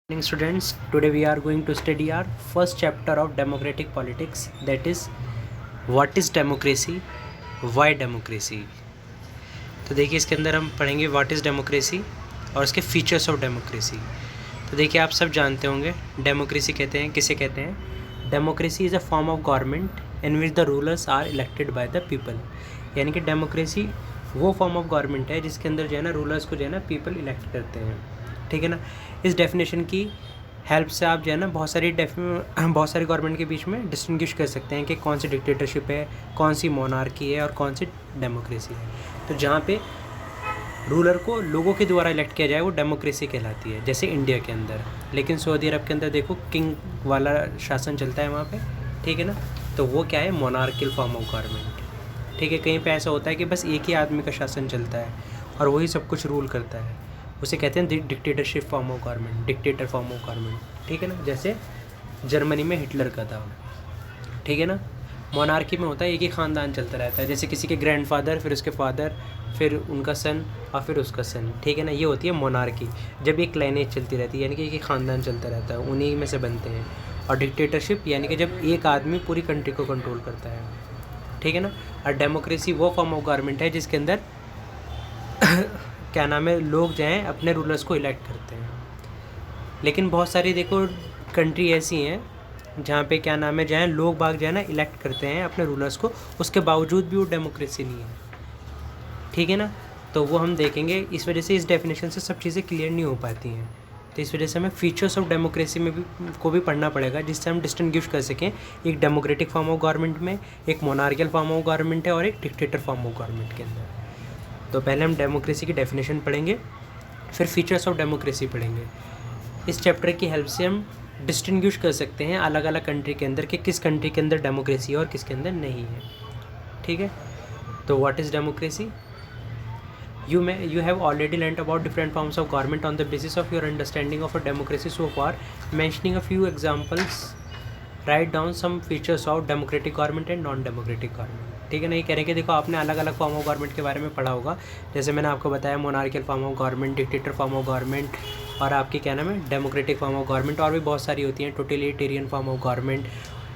Morning students, today we are going to study our first chapter of democratic politics, that is what is democracy, why democracy। तो देखिए इसके अंदर हम पढ़ेंगे what is democracy और उसके फीचर्स ऑफ डेमोक्रेसी। तो देखिए आप सब जानते होंगे डेमोक्रेसी कहते हैं किसे कहते हैं। Democracy is a form of government in which the rulers are elected by the people. यानी कि डेमोक्रेसी वो फॉर्म ऑफ गवर्नमेंट है जिसके अंदर जो है ना रूलर्स को जो है ना पीपल इलेक्ट करते हैं, ठीक है ना। इस डेफिनेशन की हेल्प से आप जो है ना बहुत सारी गवर्नमेंट के बीच में डिस्टिंग्विश कर सकते हैं कि कौन सी डिक्टेटरशिप है, कौन सी मोनार्की है और कौन सी डेमोक्रेसी है। तो जहाँ पे रूलर को लोगों के द्वारा इलेक्ट किया जाए वो डेमोक्रेसी कहलाती है, जैसे इंडिया के अंदर। लेकिन सऊदी अरब के अंदर देखो किंग वाला शासन चलता है वहाँ पे, ठीक है ना। तो वो क्या है, मोनार्किल फॉर्म ऑफ गवर्नमेंट, ठीक है। कहीं पे ऐसा होता है कि बस एक ही आदमी का शासन चलता है और वही सब कुछ रूल करता है, उसे कहते हैं dictatorship form of government, dictator form of government, ठीक है ना। जैसे जर्मनी में हिटलर का था, ठीक है ना। मोनार्की में होता है एक ही ख़ानदान चलता रहता है, जैसे किसी के ग्रैंडफादर, फिर उसके फादर, फिर उनका सन और फिर उसका सन, ठीक है ना। ये होती है मोनार्की, जब एक लाइनेज चलती रहती है, यानी कि एक ही ख़ानदान चलता रहता है, उन्हीं में से बनते हैं। और डिक्टेटरशिप यानी कि जब एक आदमी पूरी कंट्री को कंट्रोल करता है, ठीक है ना। और डेमोक्रेसी वो फॉर्म ऑफ गवर्नमेंट है जिसके अंदर क्या नाम है, लोग जो हैं अपने रूलर्स को इलेक्ट करते हैं। लेकिन बहुत सारी देखो कंट्री ऐसी हैं जहाँ पे क्या नाम है, जहाँ लोग बाग जो है ना इलेक्ट करते हैं अपने रूलर्स को, उसके बावजूद भी वो डेमोक्रेसी नहीं है, ठीक है ना। तो वो हम देखेंगे। इस वजह से इस डेफिनेशन से सब चीज़ें क्लियर नहीं हो पाती हैं। तो इस वजह से हमें फीचर्स ऑफ डेमोक्रेसी में भी पढ़ना पड़ेगा, जिससे हम डिस्टिंग्विश कर सकें एक डेमोक्रेटिक फॉर्म ऑफ गवर्नमेंट में, एक मोनार्कियल फॉर्म ऑफ गवर्नमेंट है और एक डिक्टेटर फॉर्म ऑफ गवर्नमेंट के अंदर। तो पहले हम डेमोक्रेसी की डेफिनेशन पढ़ेंगे, फिर फीचर्स ऑफ डेमोक्रेसी पढ़ेंगे। इस चैप्टर की हेल्प से हम डिस्टिंग्विश कर सकते हैं अलग अलग कंट्री के अंदर कि किस कंट्री के अंदर डेमोक्रेसी है और किसके अंदर नहीं है, ठीक है। तो what is democracy? You have already learnt about different forms of government on the basis of your understanding of a democracy so far. Mentioning a few examples, write down some features of democratic government and non-democratic government, ठीक है ना। ये कह रहे हैं कि देखो आपने अलग अलग फॉर्म ऑफ गवर्नमेंट के बारे में पढ़ा होगा, जैसे मैंने आपको बताया monarchial form of government, dictator form of government और आपकी क्या नाम है डेमोक्रेटिक फॉर्म ऑफ गवर्नमेंट। और भी बहुत सारी होती हैं, totalitarian form of government,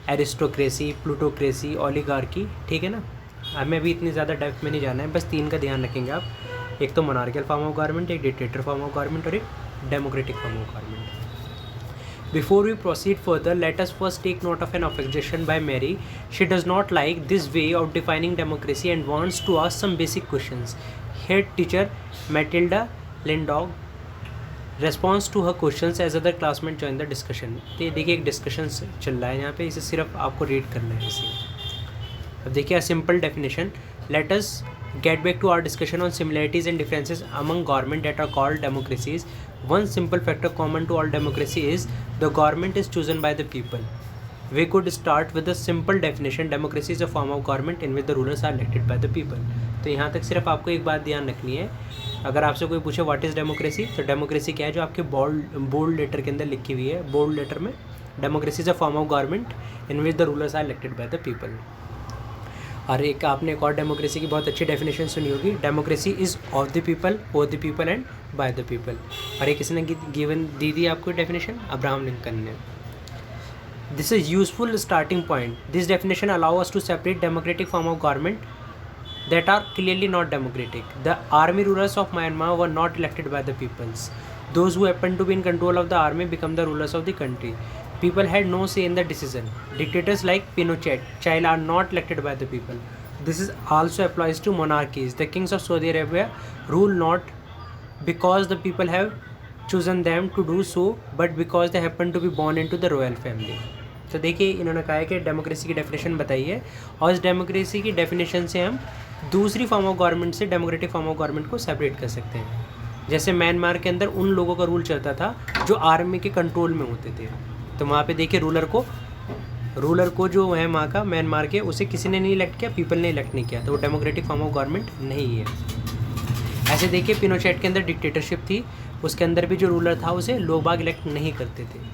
aristocracy, plutocracy, oligarchy, ठीक है ना। हमें भी इतनी ज़्यादा डेप्थ में नहीं जाना है, बस तीन का ध्यान रखेंगे आप, एक तो मोनार्कियल फॉर्म ऑफ गवर्नमेंट, एक डिक्टेटर फॉर्म ऑफ गवर्नमेंट और एक democratic form of government. Before we proceed further, let us first take note of an objection by Mary. She does not like this way of defining democracy and wants to ask some basic questions. Here teacher Matilda Lindog responds to her questions as other classmates join the discussion. तो देखिए एक discussion चल रहा है यहाँ पे, इसे सिर्फ आपको रीड करना है इसे। अब देखिए a simple definition. Let us get back to our discussion on similarities and differences among government that are called democracies. One simple factor common to all democracy is the government is chosen by the people. We could start with a simple definition. Democracy is a form of government in which the rulers are elected by the people. तो यहाँ तक सिर्फ आपको एक बात ध्यान रखनी है, अगर आपसे कोई पूछे व्हाट इज़ डेमोक्रेसी, तो डेमोक्रेसी क्या है जो आपके बोल्ड लेटर के अंदर लिखी हुई है, बोल्ड लेटर में, democracy is a form of government in which the rulers are elected by the people. और एक आपने एक और डेमोक्रेसी की बहुत अच्छी डेफिनेशन सुनी होगी, democracy is of the people, for the people and by the people. और ये किसने गिवन दी थी आपको डेफिनेशन? अब्राहम लिंकन ने। This is useful starting point. This definition allow us to separate democratic form of government that are clearly not democratic. The army rulers of Myanmar were not elected by the peoples. Those who happened to be in control of the army become the rulers of the country. People had no say in the decision. Dictators like Pinochet are not elected by the people. This is also applies to monarchies. The kings of Saudi Arabia rule not because the people have chosen them to do so, but because they happen to be born into the royal family. तो देखिए इन्होंने कहा है कि democracy की definition बताई है, और इस डेमोक्रेसी की डेफिनेशन से हम दूसरी फॉर्म ऑफ गवर्नमेंट से डेमोक्रेटिक फॉर्म ऑफ गवर्नमेंट को सेपरेट कर सकते हैं। जैसे म्यांमार के अंदर उन लोगों का रूल चलता था जो आर्मी के कंट्रोल में होते थे, तो वहाँ पे देखिए रूलर को जो है वहाँ का म्यांमार के, उसे किसी ने नहीं इलेक्ट किया, पीपल ने इलेक्ट नहीं किया, तो वो डेमोक्रेटिक फॉर्म ऑफ गवर्नमेंट नहीं है। ऐसे देखिए पिनोचेट के अंदर डिक्टेटरशिप थी, उसके अंदर भी जो रूलर था उसे लोग बाग इलेक्ट नहीं करते थे।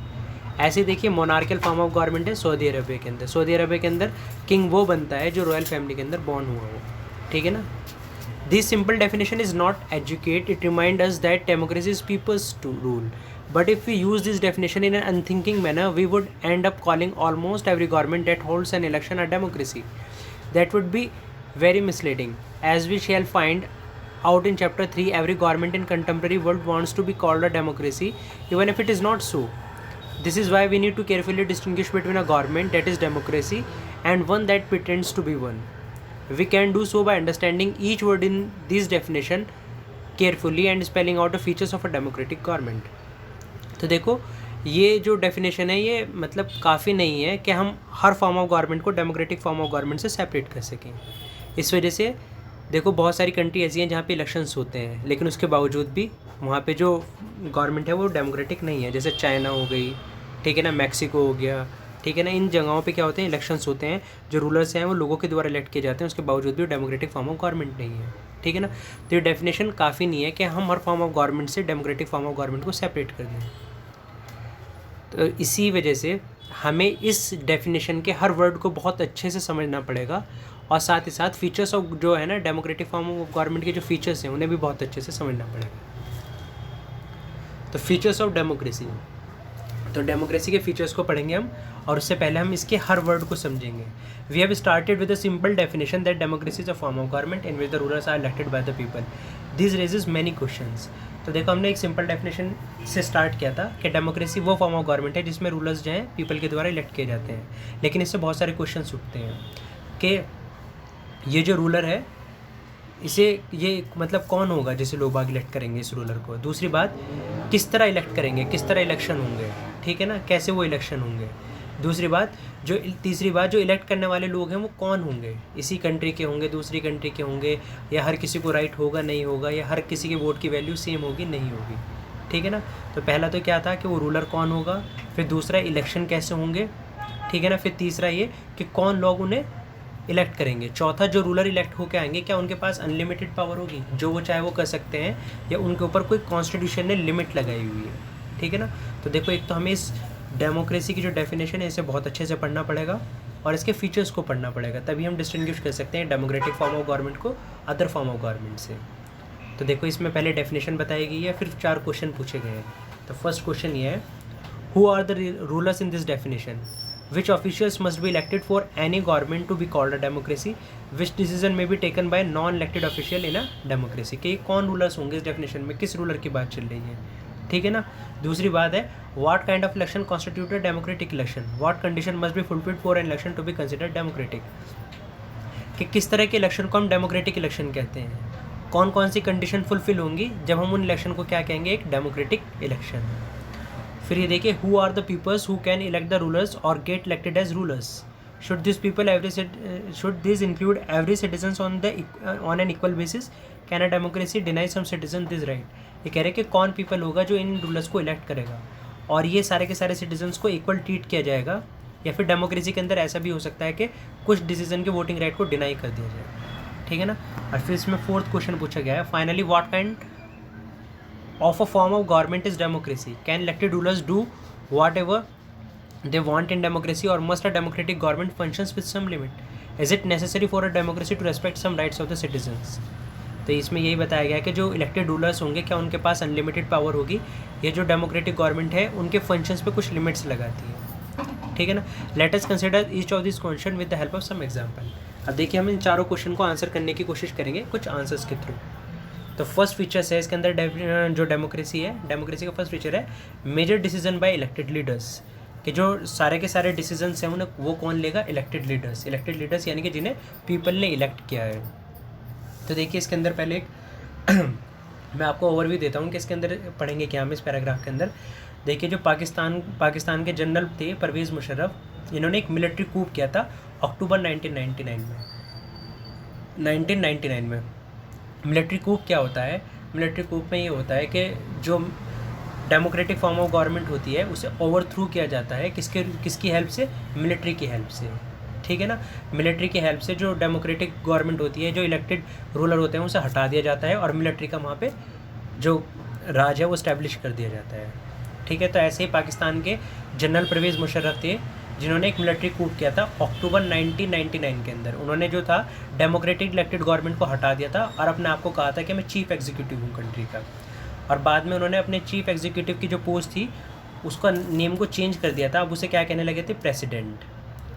ऐसे देखिए मोनार्कियल फॉर्म ऑफ गवर्नमेंट है सऊदी अरबिया के अंदर। सऊदी अरबिया के अंदर किंग वो बनता है जो रॉयल फैमिली के अंदर बॉर्न हुआ हो, ठीक है ना। This simple definition is not educate, it remind us that democracy is people's to rule. But if we use this definition in an unthinking manner, we would end up calling almost every government that holds an election a democracy. That would be very misleading. As we shall find out in chapter 3, every government in contemporary world wants to be called a democracy, even if it is not so. This is why we need to carefully distinguish between a government that is democracy and one that pretends to be one. We can do so by understanding each word in this definition carefully and spelling out the features of a democratic government. तो देखो ये जो definition है ये मतलब काफ़ी नहीं है कि हम हर फॉर्म ऑफ गवर्नमेंट को डेमोक्रेटिक फॉर्म ऑफ गवर्नमेंट से सेपरेट कर सकें। इस वजह से देखो बहुत सारी कंट्री ऐसी हैं जहाँ पे इलेक्शंस होते हैं, लेकिन उसके बावजूद भी वहाँ पे जो गवर्नमेंट है वो डेमोक्रेटिक नहीं है। जैसे चाइना हो गई, ठीक है ना, मैक्सिको हो गया, ठीक है ना, इन जगहों पे क्या होते हैं, इलेक्शंस होते हैं, जो रूलर्स हैं वो लोगों के द्वारा इलेक्ट किए जाते हैं, उसके बावजूद भी डेमोक्रेटिक फॉर्म ऑफ गवर्नमेंट नहीं है, ठीक है ना। तो ये डेफिनेशन काफ़ी नहीं है कि हम हर फॉर्म ऑफ गवर्नमेंट से डेमोक्रेटिक फॉर्म ऑफ गवर्नमेंट को सेपरेट कर दें। तो इसी वजह से हमें इस डेफिनेशन के हर वर्ड को बहुत अच्छे से समझना पड़ेगा, और साथ ही साथ फीचर्स ऑफ जो है ना डेमोक्रेटिक फॉर्म ऑफ गवर्नमेंट के जो फीचर्स हैं उन्हें भी बहुत अच्छे से समझना पड़ेगा। तो फीचर्स ऑफ डेमोक्रेसी, तो डेमोक्रेसी के फीचर्स को पढ़ेंगे हम, और उससे पहले हम इसके हर वर्ड को समझेंगे। We have started with a simple definition that democracy is a form of government in which the rulers are elected by the people. This raises many questions. तो देखो हमने एक सिंपल डेफिनेशन से स्टार्ट किया था कि डेमोक्रेसी वो form of government है जिसमें रूलर्स जो हैं पीपल के द्वारा इलेक्ट किए जाते हैं, लेकिन इससे बहुत सारे क्वेश्चंस उठते हैं कि ये जो रूलर है इसे ये मतलब कौन होगा जिसे लोग बाग इलेक्ट करेंगे इस रूलर को। दूसरी बात, किस तरह इलेक्ट करेंगे, किस तरह इलेक्शन होंगे, ठीक है ना, कैसे वो इलेक्शन होंगे। दूसरी बात जो तीसरी बात, जो इलेक्ट करने वाले लोग हैं वो कौन होंगे, इसी कंट्री के होंगे, दूसरी कंट्री के होंगे, या हर किसी को राइट होगा नहीं होगा, या हर किसी के वोट की वैल्यू सेम होगी नहीं होगी, ठीक है ना। तो पहला तो क्या था कि वो रूलर कौन होगा, फिर दूसरा इलेक्शन कैसे होंगे, ठीक है ना, फिर तीसरा ये कि कौन लोग उन्हें इलेक्ट करेंगे, चौथा जो रूलर इलेक्ट होकर आएंगे क्या उनके पास अनलिमिटेड पावर होगी, जो वो चाहे वो कर सकते हैं, या उनके ऊपर कोई कॉन्स्टिट्यूशन ने लिमिट लगाई हुई है, ठीक है ना। तो देखो एक तो हमें इस डेमोक्रेसी की जो डेफिनेशन है इसे बहुत अच्छे से पढ़ना पड़ेगा और इसके फीचर्स को पढ़ना पड़ेगा, तभी हम डिस्टिंग्विश कर सकते हैं डेमोक्रेटिक फॉर्म ऑफ गवर्नमेंट को अदर फॉर्म ऑफ गवर्नमेंट से। तो देखो इसमें पहले डेफिनेशन बताई गई है, फिर 4 क्वेश्चन पूछे गए हैं। तो फर्स्ट क्वेश्चन ये है, who are the rulers in this definition, which officials must be elected for any government to be called a democracy, which decision may be taken by non-elected official in a democracy। कि कौन rulers होंगे इस definition में, किस ruler की बात चल रही है, ठीक है ना। दूसरी बात है, what kind of election constitute a democratic election, what condition must be fulfilled for an election to be considered democratic। कि किस तरह के इलेक्शन को हम डेमोक्रेटिक इलेक्शन कहते हैं, कौन कौन सी कंडीशन फुलफिल होंगी जब हम उन इलेक्शन को क्या कहेंगे, एक डेमोक्रेटिक इलेक्शन। फिर ये देखिए, who are the peoples who can elect the rulers और get elected as rulers, should this include every citizen on an equal basis, can a democracy deny some citizen this right. ये कह रहे हैं कि कौन पीपल होगा जो इन rulers को इलेक्ट करेगा, और ये सारे के सारे सिटीजन्स को इक्वल ट्रीट किया जाएगा, या फिर डेमोक्रेसी के अंदर ऐसा भी हो सकता है कि कुछ डिसीजन के वोटिंग राइट को डिनाई कर दिया जाए, ठीक है ना। और फिर इसमें 4th क्वेश्चन पूछा गया है, finally what kind of a form of government is democracy, can elected rulers do whatever they want in democracy, or must a democratic government functions with some limit, is it necessary for a democracy to respect some rights of the citizens। तो इसमें यही बताया गया है कि जो elected rulers होंगे क्या उनके पास अनलिमिटेड पावर होगी, ये जो डेमोक्रेटिक गवर्नमेंट है उनके फंक्शंस पे कुछ लिमिट्स लगाती है, ठीक है ना। Let us consider each of this question with the help of some example. अब देखिए हम इन चारों क्वेश्चन को आंसर करने की कोशिश करेंगे कुछ आंसर्स के थ्रू। तो फर्स्ट फीचर्स है इसके अंदर, जो डेमोक्रेसी है, डेमोक्रेसी का फर्स्ट फीचर है major decision by elected leaders, कि जो सारे के सारे डिसीजंस हैं उन्हें वो कौन लेगा, इलेक्टेड लीडर्स। इलेक्टेड लीडर्स यानी कि जिन्हें पीपल ने इलेक्ट किया है। तो देखिए इसके अंदर पहले एक मैं आपको ओवरव्यू देता हूँ कि इसके अंदर पढ़ेंगे क्या हम इस पैराग्राफ के अंदर। देखिए जो पाकिस्तान के जनरल थे परवेज़ मुशर्रफ, इन्होंने एक मिलिट्री कूप किया था अक्टूबर 1999 में। मिलिट्री कूप क्या होता है, मिलिट्री कूप में ये होता है कि जो डेमोक्रेटिक फॉर्म ऑफ गवर्नमेंट होती है उसे ओवरथ्रू किया जाता है, किसकी हेल्प से, मिलिट्री की हेल्प से, ठीक है ना। मिलिट्री की हेल्प से जो डेमोक्रेटिक गवर्नमेंट होती है, जो इलेक्टेड रूलर होते हैं उसे हटा दिया जाता है और मिलिट्री का वहाँ पे जो राज है वो इस्टेब्लिश कर दिया जाता है, ठीक है। तो ऐसे ही पाकिस्तान के जनरल परवेज़ मुशर्रफ थे जिन्होंने एक मिलिट्री कूप किया था अक्टूबर 1999 के अंदर। उन्होंने जो था डेमोक्रेटिक इलेक्टेड गवर्नमेंट को हटा दिया था और अपने आप को कहा था कि मैं चीफ एग्जीक्यूटिव हूँ कंट्री का। और बाद में उन्होंने अपने चीफ एग्जीक्यूटिव की जो पोस्ट थी उसका नेम को चेंज कर दिया था, अब उसे क्या कहने लगे थे, प्रेसिडेंट।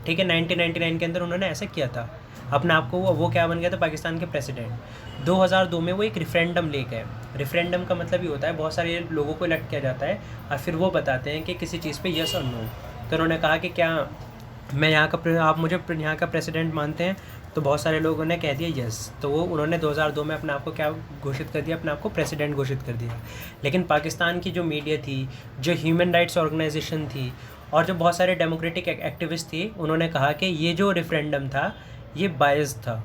ठीक है, 1999 के अंदर उन्होंने ऐसा किया था अपने आप को, वो क्या बन गया था, पाकिस्तान के प्रेसिडेंट। 2002 में वो एक रेफरेंडम ले गए। रेफरेंडम का मतलब ये होता है बहुत सारे लोगों को इलेक्ट किया जाता है और फिर वो बताते हैं कि किसी चीज़ पे यस और नो। तो उन्होंने कहा कि क्या मैं यहाँ का, आप मुझे यहाँ का प्रेसिडेंट मानते हैं, तो बहुत सारे लोगों ने कह दिया यस। तो वो उन्होंने 2002 में अपने आप को क्या घोषित कर दिया, अपने आप को प्रेसिडेंट घोषित कर दिया। लेकिन पाकिस्तान की जो मीडिया थी, जो ह्यूमन राइट्स ऑर्गेनाइजेशन थी और जो बहुत सारे डेमोक्रेटिक एक्टिविस्ट थे, उन्होंने कहा कि ये जो रेफरेंडम था ये बायस था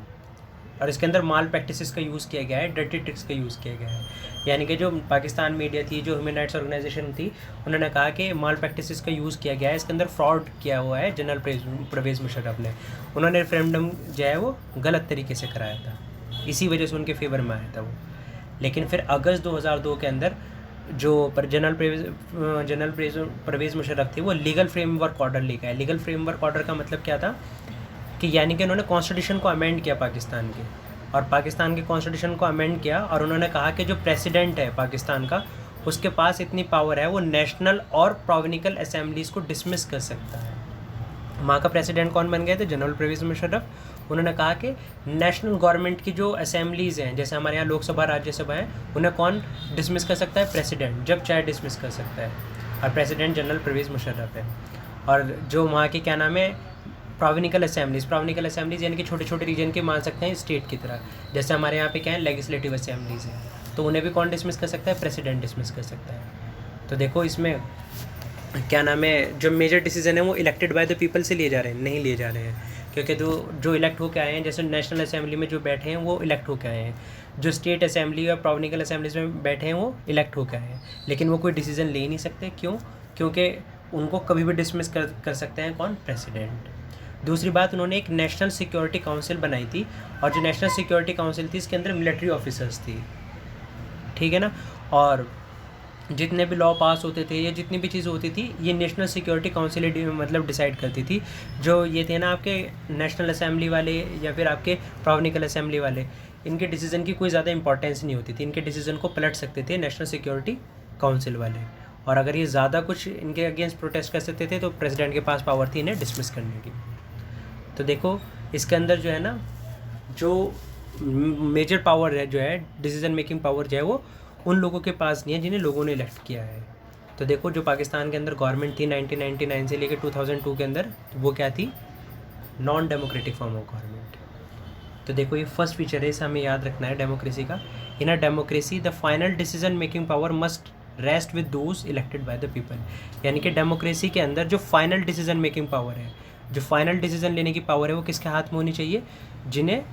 और इसके अंदर माल प्रैक्टिसेस का यूज़ किया गया है, डर्टी ट्रिक्स का यूज़ किया गया है। यानी कि जो पाकिस्तान मीडिया थी, जो ह्यूमन राइट्स ऑर्गेनाइजेशन थी, उन्होंने कहा कि माल प्रैक्टिसेस का यूज़ किया गया है, इसके अंदर फ्रॉड किया हुआ है जनरल परवेज़ मुशर्रफ ने। उन्होंने रेफरेंडम जो है वो गलत तरीके से कराया था, इसी वजह से उनके फेवर में आया था वो। लेकिन फिर अगस्त 2002 के अंदर जो जनरल परवेज़ मुशर्रफ थे वो लीगल फ्रेमवर्क ऑर्डर लेकर आए। लीगल फ्रेमवर्क ऑर्डर का मतलब क्या था कि यानी कि उन्होंने कॉन्स्टिट्यूशन को अमेंड किया पाकिस्तान के, और पाकिस्तान के कॉन्स्टिट्यूशन को अमेंड किया और उन्होंने कहा कि जो प्रेसिडेंट है पाकिस्तान का, उसके पास इतनी पावर है वो नेशनल और प्रोविंशियल असेंबलीज़ को डिसमिस कर सकता है। वहाँ का प्रेसिडेंट कौन बन गए थे, जनरल परवेज़ मुशर्रफ। उन्होंने कहा कि नेशनल गवर्नमेंट की जो असेंबलीज़ हैं, जैसे हमारे यहाँ लोकसभा राज्यसभा हैं, उन्हें कौन डिसमिस कर सकता है, प्रेसिडेंट, जब चाहे डिसमिस कर सकता है, और प्रेसिडेंट जनरल परवेज़ मुशर्रफ है। और जो वहाँ की क्या नाम है, प्रोविंशियल असेंबलीज़ यानी कि छोटे छोटे रीजन के मान सकते हैं स्टेट की तरह। जैसे हमारे यहाँ पे क्या है, लेजिस्लेटिव असेंबलीज़ हैं, तो उन्हें भी कौन डिसमिस कर सकता है, प्रेसिडेंट डिसमिस कर सकता है। तो देखो इसमें क्या नाम है, जो मेजर डिसीजन है वो इलेक्टेड बाय द पीपल से लिए जा रहे हैं, नहीं लिए जा रहे हैं, क्योंकि जो इलेक्ट होकर आए हैं, जैसे नेशनल असेंबली में जो बैठे हैं वो इलेक्ट होकर आए हैं, जो स्टेट असेंबली और प्रोविंशियल असेंबलीज में बैठे हैं वो इलेक्ट होकर आए हैं, लेकिन वो कोई डिसीजन ले ही नहीं सकते। क्यों? क्योंकि उनको कभी भी डिसमिस कर सकते हैं कौन, प्रेसिडेंट। दूसरी बात, उन्होंने एक नेशनल सिक्योरिटी काउंसिल बनाई थी, और जो नेशनल सिक्योरिटी काउंसिल थी इसके अंदर मिलिट्री ऑफिसर्स थी, ठीक है ना। और जितने भी लॉ पास होते थे या जितनी भी चीज़ होती थी, ये नेशनल सिक्योरिटी काउंसिल मतलब डिसाइड करती थी। जो ये थे ना आपके नेशनल असेंबली वाले या फिर आपके प्रोविंशियल असेंबली वाले, इनके डिसीज़न की कोई ज़्यादा इंपॉर्टेंस नहीं होती थी, इनके डिसीज़न को पलट सकते थे नेशनल सिक्योरिटी काउंसिल वाले। और अगर ये ज़्यादा कुछ इनके अगेंस्ट प्रोटेस्ट कर सकते थे तो प्रेसिडेंट के पास पावर थी इन्हें डिसमिस करने की। तो देखो इसके अंदर जो है ना, जो मेजर पावर है, जो है डिसीजन मेकिंग पावर जो है, वो उन लोगों के पास नहीं है जिन्हें लोगों ने इलेक्ट किया है। तो देखो जो पाकिस्तान के अंदर गवर्नमेंट थी 1999 से लेकर 2002 के अंदर, वो क्या थी, non democratic form of government. तो देखो ये फर्स्ट फीचर है, इसे हमें याद रखना है डेमोक्रेसी का। In a democracy the final decision making power must rest with those elected by the people. यानी कि डेमोक्रेसी के अंदर जो फाइनल डिसीजन मेकिंग पावर है, जो फाइनल डिसीजन लेने की पावर है, वो किसके हाथ में होनी चाहिए, जिन्हें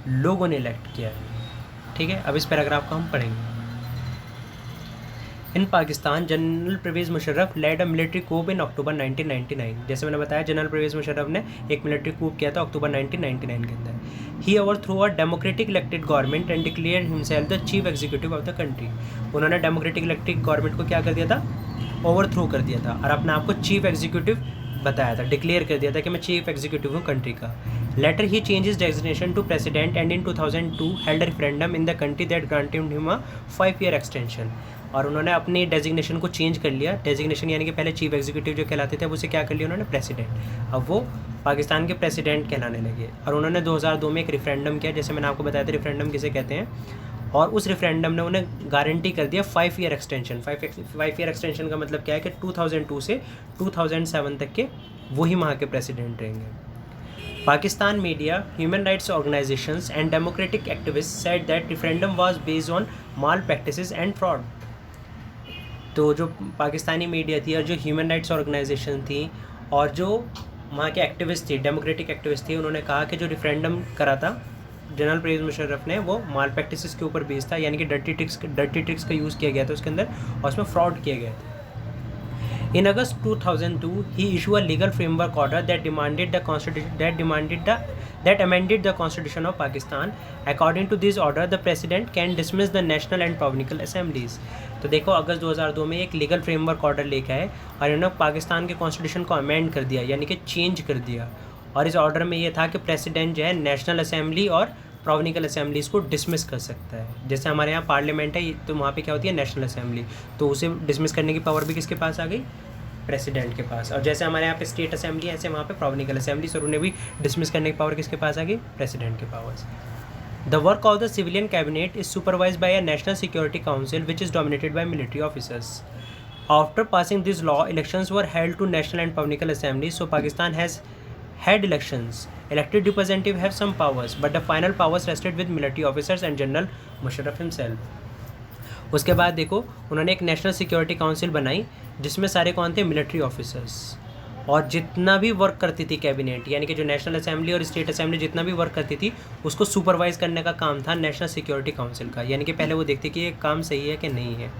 लोगों ने इलेक्ट किया है। ठीक है, अब इस पैराग्राफ को हम पढ़ेंगे। In Pakistan general Parvez Musharraf led a military coup in October 1999। जैसे मैंने बताया, जनरल परवेज़ मुशर्रफ ने एक मिलिट्री कूप किया था अक्टूबर 1999 के अंदर। He overthrew a democratic elected government and declared himself the chief executive of the country. उन्होंने डेमोक्रेटिक इलेक्टेड गवर्नमेंट को क्या कर दिया था, ओवरथ्रू कर दिया था, और अपने आप को चीफ एग्जीक्यूटिव बताया था, डिक्लेयर कर दिया था कि मैं चीफ एग्जीक्यूटिव हूँ कंट्री का। Later he changes designation to president and in 2002 held referendum in the country that granted him a 5-year extension. और उन्होंने अपनी डेजिग्नेशन को चेंज कर लिया। डेजिग्नेशन यानी कि पहले चीफ एग्जीक्यूटिव जो कहलाते थे, अब उसे क्या कर लिया उन्होंने, प्रेसिडेंट। अब वो पाकिस्तान के प्रेसिडेंट कहलाने लगे। और उन्होंने 2002 में एक रेफरेंडम किया, जैसे मैंने आपको बताया था रेफरेंडम किसे कहते हैं, और उस रेफरेंडम ने उन्हें गारंटी कर दिया 5-year एक्सटेंशन। 5-year एक्सटेंशन का मतलब क्या है कि 2002 से 2007 तक के वही वहाँ के प्रेसिडेंट रहेंगे। Pakistan media, human rights organisations and democratic activist said that referendum was based on mall practices and fraud. तो जो पाकिस्तानी मीडिया थी और जो ह्यूमन राइट्स ऑर्गेनाइजेशन थी और जो वहाँ के एक्टिविस्ट थी, डेमोक्रेटिक एक्टिविस्ट थी, उन्होंने कहा कि जो रेफरेंडम करा था जनरल परवेज़ मुशर्रफ ने, वो माल प्रैक्टिसेस के ऊपर बेस्ड था, यानी कि डर्टी ट्रिक्स का यूज़ किया गया था उसके अंदर, और उसमें फ्रॉड किए गए थे। In August 2002, he issued a legal framework order that amended the Constitution of Pakistan. According to this order, the President can dismiss the national and provincial assemblies. तो देखो अगस्त 2002 में एक लीगल फ्रेमवर्क ऑर्डर लेकर आए और इन्होंने पाकिस्तान के कॉन्स्टिट्यूशन को अमेंड कर दिया, यानी कि चेंज कर दिया। और इस ऑर्डर में ये था कि प्रेसिडेंट जो है नेशनल असेंबली और प्रोविनिकल असेंबलीज़ को डिसमिस कर सकता है। जैसे हमारे यहाँ पार्लियामेंट है तो वहाँ पे क्या होती है, नेशनल असेंबली, तो उसे डिसमिस करने की पावर भी किसके पास आ गई, प्रेसिडेंट के पास। और जैसे हमारे यहाँ पे स्टेट असेंबली है, ऐसे वहाँ पे प्रोविनिकल असेंबली, और उन्हें भी डिसमिस करने की पावर किसके पास आ गई, प्रेसिडेंट के पास। The work of the civilian cabinet is supervised by a National Security Council which is dominated by military officers. After passing this law, elections were held to national and provincial assemblies. So Pakistan has had elections. Elected representatives have some powers, but the final powers rested with military officers and General Musharraf himself. उसके बाद देखो उन्होंने एक national security council बनाई जिसमें सारे कौन थे, मिलिट्री ऑफिसर्स। और जितना भी वर्क करती थी कैबिनेट, यानी कि जो नेशनल असेंबली और स्टेट असेंबली जितना भी वर्क करती थी, उसको सुपरवाइज करने का काम था नेशनल सिक्योरिटी काउंसिल का। यानी कि पहले वो देखती कि ये काम सही है कि नहीं है,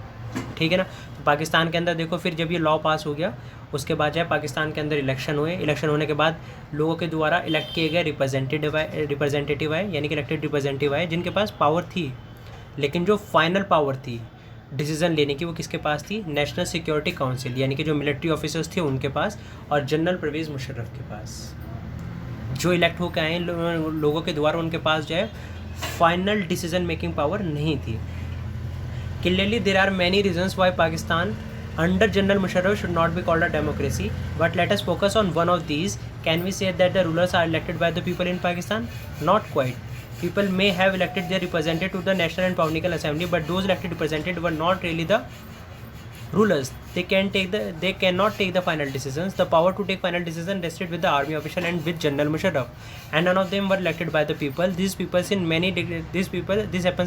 ठीक है ना। तो पाकिस्तान के अंदर देखो फिर जब ये लॉ पास हो गया, उसके बाद जो पाकिस्तान के अंदर इलेक्शन हुए, इलेक्शन होने के बाद लोगों के द्वारा इलेक्ट किए गए रिप्रेजेंटेटिव आए, यानी कि इलेक्टेड रिप्रेजेंटेटिव आए जिनके पास पावर थी, लेकिन जो फाइनल पावर थी डिसीज़न लेने की वो किसके पास थी, नेशनल सिक्योरिटी काउंसिल, यानी कि जो मिलिट्री ऑफिसर्स थे उनके पास और जनरल परवेज़ मुशर्रफ के पास। जो इलेक्ट होकर आए लोगों के द्वारा, उनके पास जो है फाइनल डिसीजन मेकिंग पावर नहीं थी। Clearly there are many reasons why Pakistan under General Musharraf should not be called a democracy, but let us focus on one of these. Can we say that the rulers are elected by the people in Pakistan? Not quite. People may have elected their representative to the National and Provincial Assembly, but those elected representatives were not really the rulers. They cannot take the final decisions. The power to take final decision rested with the army official and with General Musharraf, and none of them were elected by the people. This happens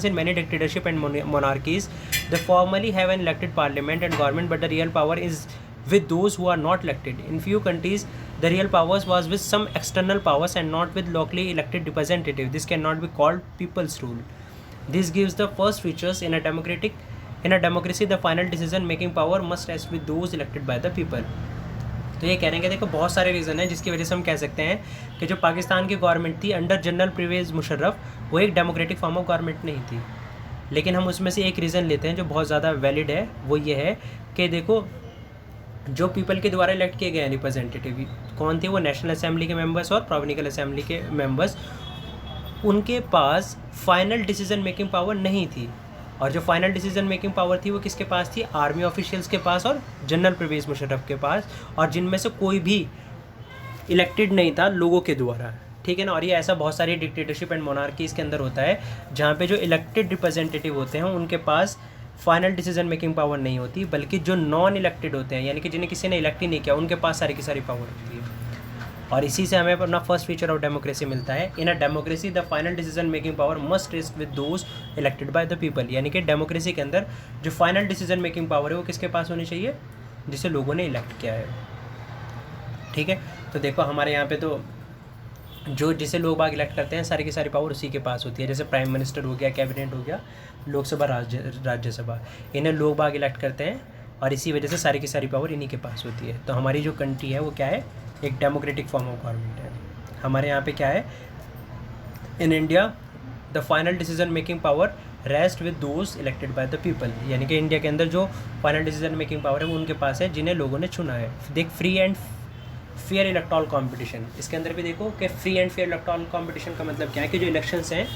in many dictatorship and monarchies. They formally have an elected parliament and government, but the real power is with those who are not elected. In few countries, the real powers was with some external powers and not with locally elected representative. This cannot be called people's rule. This gives the first features in a democracy. The final decision making power must rest with those elected by the people. तो ये कह रहे हैं कि देखो बहुत सारे reason हैं जिसकी वजह से हम कह सकते हैं कि जो पाकिस्तान की गवर्नमेंट थी अंडर जनरल परवेज़ मुशर्रफ, वो एक डेमोक्रेटिक फॉर्म ऑफ गवर्नमेंट नहीं थी। लेकिन हम उसमें से एक रीज़न लेते हैं जो बहुत ज़्यादा वैलिड है, वो ये है कि देखो जो पीपल के द्वारा इलेक्ट किए गए हैं रिप्रेजेंटेटिव कौन थे, वो नेशनल असेंबली के मेंबर्स और प्रोविनिकल असेंबली के मेंबर्स, उनके पास फाइनल डिसीजन मेकिंग पावर नहीं थी। और जो फाइनल डिसीजन मेकिंग पावर थी वो किसके पास थी, आर्मी ऑफिशियल्स के पास और जनरल परवेज़ मुशर्रफ के पास, और जिनमें से कोई भी इलेक्टेड नहीं था लोगों के द्वारा, ठीक है ना। और ये ऐसा बहुत सारी डिक्टेटरशिप एंड मोनार्कीज़ के अंदर होता है जहाँ पे जो इलेक्टेड रिप्रेजेंटेटिव होते हैं उनके पास फाइनल डिसीजन मेकिंग पावर नहीं होती, बल्कि जो नॉन इलेक्टेड होते हैं यानी कि जिन्हें किसी ने इलेक्ट ही नहीं किया उनके पास सारी की सारी पावर होती है। और इसी से हमें अपना फर्स्ट फीचर ऑफ डेमोक्रेसी मिलता है। In a democracy the final decision making power must rest with those elected by the people, यानी कि डेमोक्रेसी के अंदर जो फाइनल डिसीजन मेकिंग पावर है वो किसके पास होनी चाहिए, जिसे लोगों ने इलेक्ट किया है, ठीक है। तो देखो हमारे यहाँ पे तो जो जिसे लोग बाग इलेक्ट करते हैं सारी की सारी पावर उसी के पास होती है। जैसे प्राइम मिनिस्टर हो गया, कैबिनेट हो गया, लोकसभा, राज्यसभा, इन्हें लोग बाग इलेक्ट करते हैं और इसी वजह से सारी की सारी पावर इन्हीं के पास होती है। तो हमारी जो कंट्री है वो क्या है, एक डेमोक्रेटिक फॉर्म ऑफ गवर्नमेंट है। हमारे यहाँ पे क्या है, in India the final decision making power rest with those elected by the people, यानी कि इंडिया के अंदर जो फाइनल डिसीजन मेकिंग पावर है वो उनके पास है जिन्हें लोगों ने चुना है। देख free and fair electoral competition, इसके अंदर भी देखो कि free and fair electoral competition का मतलब क्या है कि जो इलेक्शंस हैं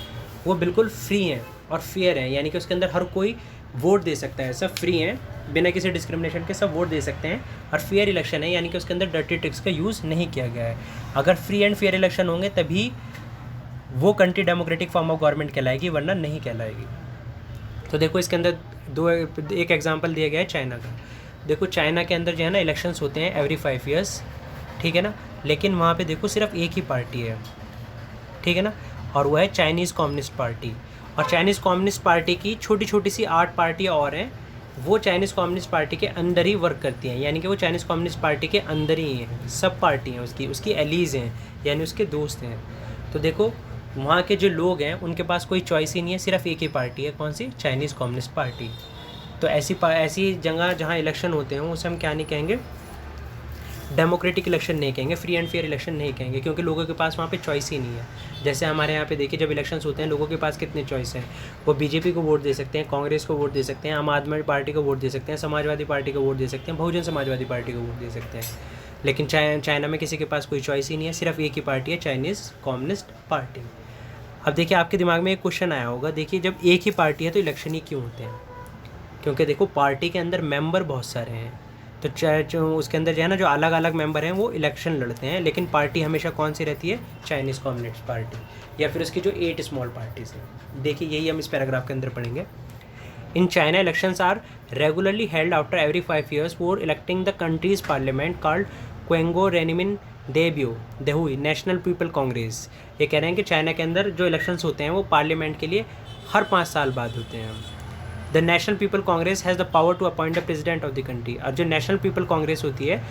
वो बिल्कुल फ्री हैं और फेयर हैं, यानी कि उसके अंदर हर कोई वोट दे सकता है, सब फ्री हैं बिना किसी डिस्क्रिमिनेशन के, सब वोट दे सकते हैं। और फेयर इलेक्शन है यानी कि उसके अंदर डर्टी ट्रिक्स का यूज़ नहीं किया गया है। अगर फ्री एंड फेयर इलेक्शन होंगे तभी वो country democratic form of government कहलाएगी, वरना नहीं कहलाएगी। तो देखो इसके अंदर एक एग्जांपल दिया गया है चाइना का। देखो चाइना के अंदर जो है ना इलेक्शंस होते हैं एवरी 5 ईयर्स, ठीक है ना, लेकिन वहाँ पे देखो सिर्फ एक ही पार्टी है, ठीक है ना, और वो है चाइनीज़ कम्युनिस्ट पार्टी। और चाइनीज़ कम्युनिस्ट पार्टी की छोटी छोटी सी 8 पार्टियाँ और हैं, वो चाइनीज़ कम्युनिस्ट पार्टी के अंदर ही वर्क करती हैं, यानी कि वो चाइनीज़ कम्युनिस्ट पार्टी के अंदर ही हैं, सब पार्टी हैं उसकी एलीज़ हैं, यानी उसके दोस्त हैं। तो देखो वहाँ के जो लोग हैं उनके पास कोई चॉइस ही नहीं है, सिर्फ एक ही पार्टी है, कौन सी, चाइनीज़ कम्युनिस्ट पार्टी। तो ऐसी जगह जहाँ इलेक्शन होते हैं उसे हम क्या नहीं कहेंगे, डेमोक्रेटिक इलेक्शन नहीं कहेंगे, फ्री एंड फेयर इलेक्शन नहीं कहेंगे, क्योंकि लोगों के पास वहाँ पे चॉइस ही नहीं है। जैसे हमारे यहाँ पे देखिए जब इलेक्शंस होते हैं लोगों के पास कितने चॉइस हैं, वो बीजेपी को वोट दे सकते हैं, कांग्रेस को वोट दे सकते हैं, आम आदमी पार्टी को वोट दे सकते हैं, समाजवादी पार्टी को वोट दे सकते हैं, बहुजन समाजवादी पार्टी को वोट दे सकते हैं। लेकिन चाइना में किसी के पास कोई चॉइस ही नहीं है, सिर्फ एक ही पार्टी है, चाइनीज़ कम्युनिस्ट पार्टी। अब देखिए आपके दिमाग में एक क्वेश्चन आया होगा, देखिए जब एक ही पार्टी है तो इलेक्शन ही क्यों होते हैं? क्योंकि देखो पार्टी के अंदर मेंबर बहुत सारे हैं, तो चाहे जो उसके अंदर जो है ना, जो अलग अलग मेंबर हैं वो इलेक्शन लड़ते हैं, लेकिन पार्टी हमेशा कौन सी रहती है? चाइनीज़ कम्युनिस्ट पार्टी, या फिर उसकी जो 8 स्मॉल पार्टीज़ हैं। देखिए यही हम इस पैराग्राफ के अंदर पढ़ेंगे। In China elections are regularly held after every 5 years for electing the country's parliament called Quanguo Renmin Daibiao Dahui National people Congress. ये कह रहे हैं कि चाइना के अंदर जो इलेक्शंस होते हैं वो पार्लियामेंट के लिए हर 5 साल बाद होते हैं। The national people congress has the power to appoint the president of the country. और जो नेशनल पीपल कांग्रेस होती है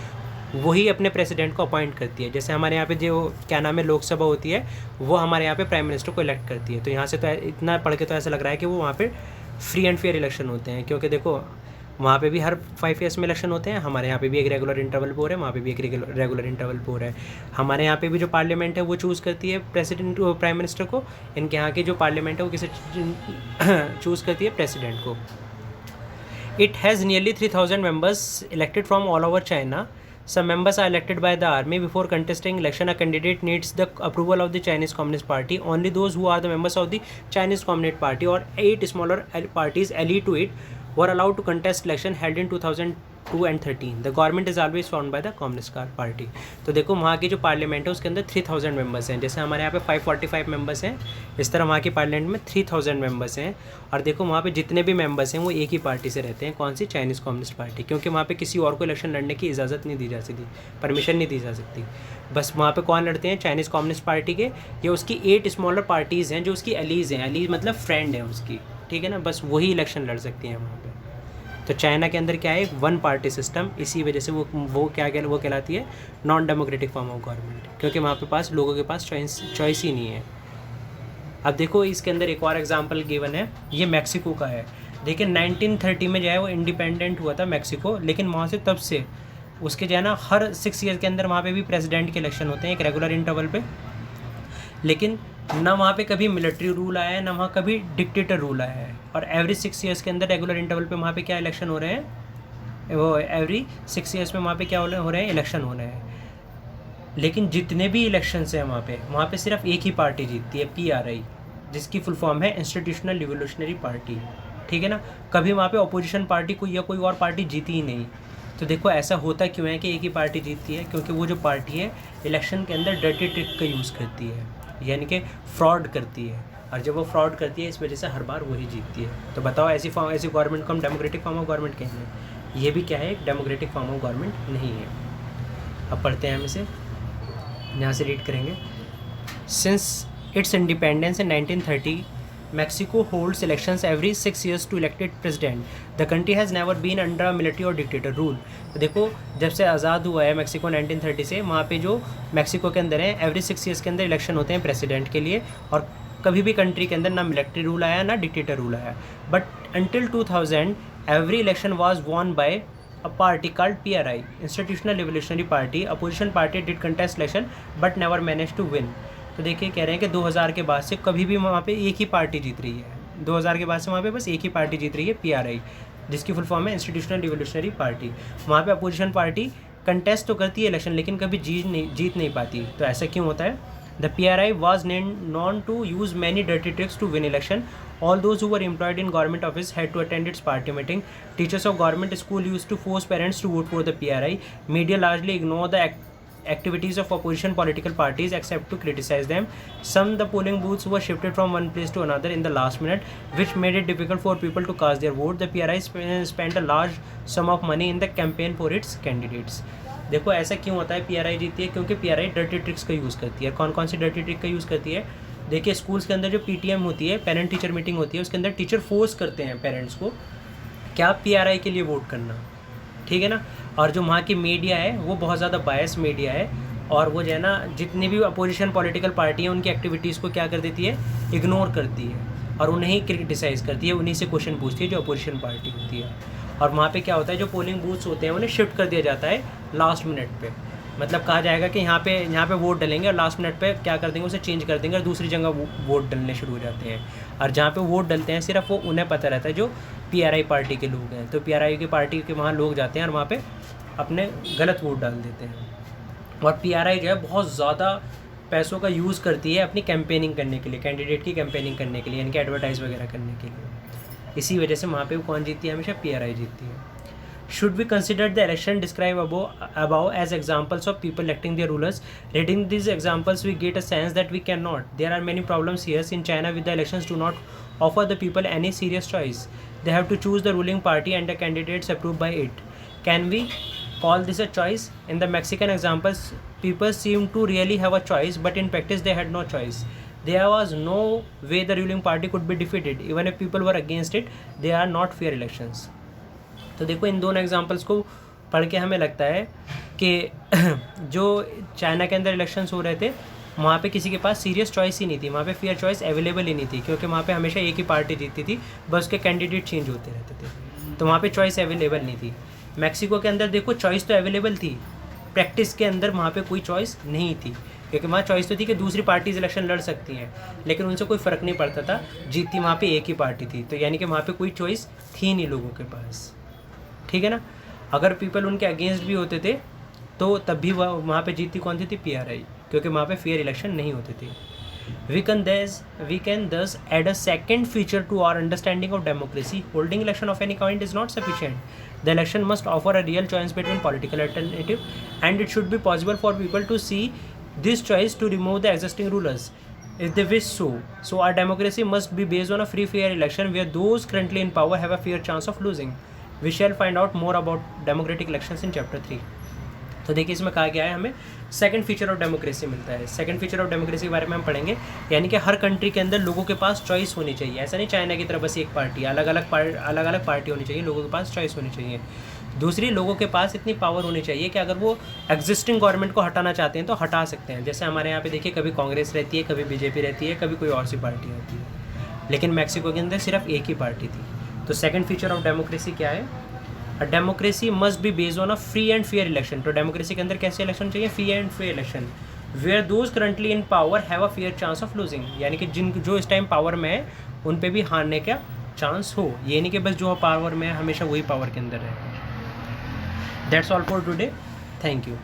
वही अपने प्रेसिडेंट को अपॉइंट करती है। जैसे हमारे यहाँ पे जो क्या नाम है लोकसभा होती है, वो हमारे यहाँ पे प्राइम मिनिस्टर को इलेक्ट करती है। तो यहाँ से तो इतना पढ़ के तो ऐसा लग रहा है कि वो वहाँ पे फ्री एंड फेयर इलेक्शन होते हैं, क्योंकि देखो वहाँ पे भी हर 5 years में इलेक्शन होते हैं, हमारे यहाँ पे भी एक रेगुलर इंटरवल पे हो रहा है, वहाँ पे भी एक रेगुलर इंटरवल पे हो रहा है। हमारे यहाँ पे भी जो पार्लियामेंट है वो चूज़ करती है प्रेसिडेंट प्राइम मिनिस्टर को, इनके यहाँ की जो पार्लियामेंट है वो किसे चूज़ करती है? प्रेसिडेंट को। It has nearly 3,000 members elected from all over China. Some members are elected by the army. Before contesting election, a candidate needs the approval of the Chinese Communist Party. Only those who are the members of the Chinese Communist Party or 8 smaller parties allied to it were allowed to contest election held in 2002 and 13. The government is always formed by the Communist Party. तो देखो वहाँ की जो parliament है उसके अंदर 3,000 members हैं। जैसे हमारे यहाँ पे 545 मेंबर्स हैं, इस तरह वहाँ की पार्लियामेंट में 3,000 मेंबर्स हैं। और देखो वहाँ पे जितने भी मेंबर्स हैं वो एक ही पार्टी से रहते हैं। कौन सी? Chinese communist party. क्योंकि वहाँ पे किसी और को इलेक्शन लड़ने की इजाज़त नहीं दी जा सकती, परमिशन नहीं दी जा सकती। बस वहाँ पे कौन लड़ते हैं? चाइनीज़ कम्युनिस्ट पार्टी के या उसकी 8 स्मॉलर पार्टीज़ हैं जो उसकी एलीज़ हैं। एलीज़ मतलब फ्रेंड है उसकी, ठीक है ना, बस वही इलेक्शन लड़ सकती हैं वहाँ पे। तो चाइना के अंदर क्या है? 1 पार्टी सिस्टम। इसी वजह से वो वो कहलाती है non democratic form of government, क्योंकि वहाँ पे पास लोगों के पास चॉइस ही नहीं है। अब देखो इसके अंदर एक और एग्जांपल गिवन है, ये मैक्सिको का है। देखिए 1930 में जो है वो इंडिपेंडेंट हुआ था मैक्सिको, लेकिन वहाँ से तब से उसके जो है ना हर 6 years के अंदर वहाँ पे भी प्रेसिडेंट के इलेक्शन होते हैं एक रेगुलर इंटरवल पे। लेकिन ना वहाँ पे कभी मिलिट्री रूल आया है, ना वहाँ कभी डिक्टेटर रूल आया है। और एवरी 6 years के अंदर रेगुलर इंटरवल पे वहाँ पे क्या इलेक्शन हो रहे हैं? वो एवरी 6 years में वहाँ पे क्या हो रहे हैं? इलेक्शन हो रहे हैं। लेकिन जितने भी इलेक्शंस हैं वहाँ पे सिर्फ एक ही पार्टी जीतती है, PRI, जिसकी फुल फॉर्म है इंस्टीट्यूशनल रिवोल्यूशनरी पार्टी, ठीक है ना। कभी वहाँ पे अपोजिशन पार्टी कोई या कोई और पार्टी जीती ही नहीं। तो देखो ऐसा होता क्यों है कि एक ही पार्टी जीतती है? क्योंकि वो जो पार्टी है इलेक्शन के अंदर डर्टी ट्रिक का यूज़ करती है, यानी कि फ्रॉड करती है। और जब वो फ्रॉड करती है इस वजह से हर बार वही जीतती है। तो बताओ ऐसी गवर्नमेंट को हम डेमोक्रेटिक फॉर्म ऑफ गवर्नमेंट कहेंगे? ये भी क्या है? एक डेमोक्रेटिक फॉर्म ऑफ गवर्नमेंट नहीं है। अब पढ़ते हैं हम इसे, यहाँ से रीड करेंगे। Since it's independence in 1930 Mexico holds elections every 6 years to elect its president. The country has never been under a military or dictator rule. तो देखो जब से आज़ाद हुआ है मैक्सिको 1930 से, वहाँ पे जो मैक्सिको के अंदर है एवरी 6 years के अंदर इलेक्शन होते हैं प्रेसिडेंट के लिए। और कभी भी कंट्री के अंदर ना मिलिट्री रूल आया ना डिक्टेटर रूल आया। But until 2000 every election was won by a party called PRI, Institutional Revolutionary Party. Opposition party did contest election but never managed to win. तो देखिए कह रहे हैं कि 2000 के बाद से कभी भी वहाँ पे एक ही पार्टी जीत रही है। 2000 के बाद से वहाँ पे बस एक ही पार्टी जीत रही है, PRI, जिसकी फुल फॉर्म है इंस्टीट्यूशनल रिवोल्यूशनरी पार्टी। वहाँ पे अपोजिशन पार्टी कंटेस्ट तो करती है इलेक्शन, लेकिन कभी जीत नहीं पाती। तो ऐसा क्यों होता है? The PRI was known to use many dirty tricks to win election. All those who were employed in government office had to attend its party meeting. Teachers of government school used to force parents to vote for the PRI. Media largely ignore the activities of opposition political parties except to criticize them. The polling booths were shifted from one place to another in the last minute, which made it difficult for people to cast their vote. The PRI spent a large sum of money in the campaign for its candidates. देखो ऐसा क्यों होता है? PRI जीती है क्योंकि PRI dirty tricks का use करती है। कौन कौन सी डर्टी ट्रिक का यूज़ करती है? देखिए स्कूल्स के अंदर जो PTM होती है, पेरेंट टीचर मीटिंग होती है, उसके अंदर टीचर फोर्स करते हैं पेरेंट्स को क्या PRI के लिए वोट करना, ठीक है ना। और जो वहाँ की मीडिया है वो बहुत ज़्यादा बायस मीडिया है, और वो जो है ना जितनी भी अपोजिशन पॉलिटिकल पार्टी है उनकी एक्टिविटीज़ को क्या कर देती है? इग्नोर करती है, और उन्हें ही क्रिटिसाइज़ करती है, उन्हीं से क्वेश्चन पूछती है जो अपोजिशन पार्टी होती है। और वहाँ पे क्या होता है? जो पोलिंग बूथ्स होते हैं उन्हें शिफ्ट कर दिया जाता है लास्ट मिनट पे। मतलब कहा जाएगा कि यहाँ पे वोट डलेंगे और लास्ट मिनट पे क्या कर देंगे? उसे चेंज कर देंगे और दूसरी जगह वोट डलने शुरू हो जाते हैं। और जहाँ पे वोट डलते हैं सिर्फ वो उन्हें पता रहता है जो PRI पार्टी के लोग हैं। तो PRI की पार्टी के वहाँ लोग जाते हैं और वहाँ पे अपने गलत वोट डाल देते हैं। और PRI जो है बहुत ज़्यादा पैसों का यूज़ करती है अपनी कैंपेनिंग करने के लिए, कैंडिडेट की कैंपेनिंग करने के लिए, यानी कि एडवर्टाइज वगैरह करने के लिए। इसी वजह से वहाँ पे वो कौन जीतती है, हमेशा PRI जीतती है। Should we consider the election described above as examples of people electing their rulers? Reading these examples, we get a sense that we cannot. There are many problems here in China with the elections do not offer the people any serious choice. They have to choose the ruling party and the candidates approved by it. Can we call this a choice? In the Mexican examples, people seem to really have a choice, but in practice they had no choice. There was no way the ruling party could be defeated. Even if people were against it, they are not fair elections. तो देखो इन दोनों examples को पढ़ के हमें लगता है कि जो चाइना के अंदर इलेक्शंस हो रहे थे वहाँ पे किसी के पास सीरियस चॉइस ही नहीं थी, वहाँ पे फेयर चॉइस अवेलेबल ही नहीं थी, क्योंकि वहाँ पे हमेशा एक ही पार्टी जीतती थी, बस उसके कैंडिडेट चेंज होते रहते थे, तो वहाँ पे चॉइस अवेलेबल नहीं थी। मैक्सिको के अंदर देखो चॉइस तो अवेलेबल थी, प्रैक्टिस के अंदर वहाँ पे कोई चॉइस नहीं थी, क्योंकि वहाँ चॉइस तो थी कि दूसरी पार्टीज इलेक्शन लड़ सकती हैं, लेकिन उनसे कोई फ़र्क नहीं पड़ता था, जीतती वहाँ पे एक ही पार्टी थी, तो यानी कि वहाँ पे कोई चॉइस थी नहीं लोगों के पास, ठीक है ना। अगर पीपल उनके अगेंस्ट भी होते थे तो तब भी वहाँ पे जीतती कौन थी PRI, क्योंकि वहाँ पे फेयर इलेक्शन नहीं होते थे। We can thus add a second feature to our understanding of democracy. Holding election of any kind is not sufficient. The election must offer a real choice between political alternative, and it should be possible for people to see this choice to remove the existing rulers if they wish so. So our democracy must be based on a free fair election where those currently in power have a fair chance of losing. We shall find out more about democratic elections in chapter 3. तो देखिए इसमें कहा गया है हमें second feature of democracy मिलता है। Second feature of democracy के बारे में हम पढ़ेंगे, यानी कि हर कंट्री के अंदर लोगों के पास चॉइस होनी चाहिए। ऐसा नहीं चाइना की तरह बस एक पार्टी, अलग अलग पार्टी होनी चाहिए, लोगों के पास चॉइस होनी चाहिए। दूसरी, लोगों के पास इतनी पावर होनी चाहिए कि अगर वो एग्जिस्टिंग गवर्नमेंट को हटाना चाहते हैं तो हटा सकते हैं। जैसे हमारे यहाँ पे देखिए कभी कांग्रेस रहती है, कभी BJP रहती है, कभी कोई और सी पार्टी रहती है, लेकिन मैक्सिको के अंदर सिर्फ एक ही पार्टी थी। तो सेकंड फीचर ऑफ डेमोक्रेसी क्या है? A democracy must be based on a free and fair election. तो डेमोक्रेसी के अंदर कैसे इलेक्शन चाहिए? Free and fair election where those currently in power have a fair chance of losing, यानी कि जो इस टाइम पावर में है उन पे भी हारने का चांस हो, ये नहीं कि बस जो पावर में है हमेशा वही पावर के अंदर है। That's all for today, thank you.